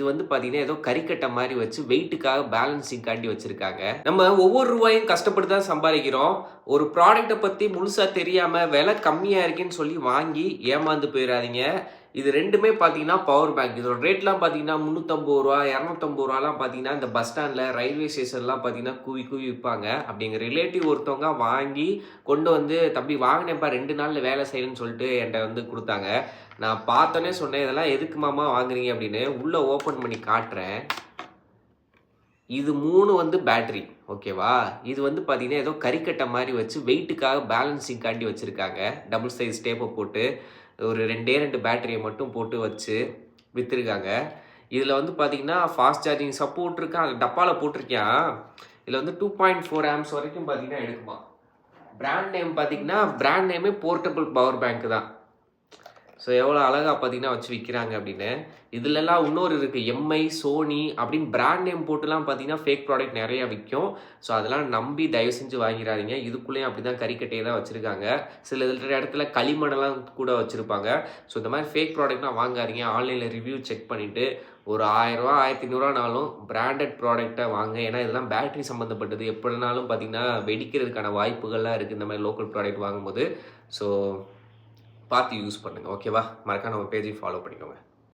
இது வந்து பார்த்தீங்கன்னா, ஏதோ கறிக்கட்ட மாரி வச்சு வெயிட்டுக்காக பேலன்சிங்காண்டி வச்சிருக்காங்க. நம்ம ஒவ்வொரு ரூவாயும் கஷ்டப்பட்டு தான் சம்பாரிக்கிறோம். ஒரு ப்ராடக்ட்ட பத்தி முழுசா தெரியாம விலை கம்மியா இருக்கேன்னு சொல்லி வாங்கி ஏமாந்து போயிறாதீங்க. இது 2மே பார்த்தீங்கன்னா, பவர் பேங்க். இதோட ரேட்லாம் பார்த்தீங்கன்னா, ரூ. 350 ரூ. 250லாம் பார்த்தீங்கன்னா, இந்த பஸ் ஸ்டாண்ட்ல, ரயில்வே ஸ்டேஷன்லாம் பார்த்தீங்கன்னா, கூவி கூவி விப்பாங்க. அப்படி எங்க ரிலேட்டிவ் ஒருத்தவங்க வாங்கி கொண்டு வந்து, "தம்பி வாங்கினேன்ப்பா 2 நாள்ல வேலை செய்யும்ன்னு" சொல்லிட்டு என்ட்ட வந்து குடுத்தாங்க. நான் பார்த்தோனே சொன்னேன், "இதெல்லாம் எதுக்கு மாமா வாங்குறீங்க?" அப்படின்னு. உள்ள ஓப்பன் பண்ணி காட்டுறேன். இது 3 வந்து பேட்டரி. ஓகேவா? இது வந்து பார்த்தீங்கன்னா, ஏதோ கறிக்கட்ட மாரி வச்சு வெயிட்டுக்காக பேலன்சிங்காண்டி வச்சிருக்காங்க. டபுள் சைஸ் டேப்ப போட்டு, ஒரு 2 பேட்டரிய மட்டும் போட்டு வச்சு வித்துருக்காங்க. இதில வந்து பார்த்தீங்கன்னா, ஃபாஸ்ட் சார்ஜிங் சப்போர்ட் இருக்கான். டப்பால போட்டிருக்கான். இதில வந்து 2.4 ஆம்ப்ஸ் வரைக்கும் பார்த்தீங்கன்னா எடுக்குமாம். பிராண்ட் நேம் பார்த்தீங்கன்னா, பிராண்ட் நேமே போர்ட்டபிள் பவர் பேங்க் தான். ஸோ எவ்வளோ அழகா பார்த்தீங்கன்னா வச்சு விக்கிறாங்க அப்படின்னு. இதுலலாம் இன்னொரு இருக்கு. எம்ஐ, சோனி அப்படின்னு பிராண்ட் நேம் போட்டுலாம் பார்த்தீங்கன்னா, ஃபேக் ப்ராடக்ட் நெறைய விக்கும். ஸோ அதெல்லாம் நம்பி தயவு செஞ்சு வாங்கிறாதீங்க. இதுக்குள்ளேயும் அப்படிதான் கறிக்கட்டைய தான் வச்சிருக்காங்க. சில இடத்துல களிமண்ணெல்லாம் கூட வச்சிருப்பாங்க. ஸோ இந்த மாரி ஃபேக் ப்ராடக்ட்லாம் வாங்காதீங்க. ஆன்லைன்ல ரிவ்யூ செக் பண்ணிட்டு, ஒரு ரூ. 1000 ரூ. 1500னாலும் பிராண்டட் ப்ராடக்ட்டா வாங்க. ஏன்னா இதெல்லாம் பேட்டரி சம்மந்தப்பட்டது. எப்படினாலும் பார்த்தீங்கன்னா, வெடிக்கிறதுக்கான வாய்ப்புகள்லாம் இருக்கு. இந்த மாரி லோக்கல் ப்ராடக்ட் வாங்கும்போது. ஸோ பார்த்து யூஸ் பண்ணுங்க. ஓகேவா? மறக்காம நம்ம பேஜையும் ஃபாலோ பண்ணிக்கோங்க.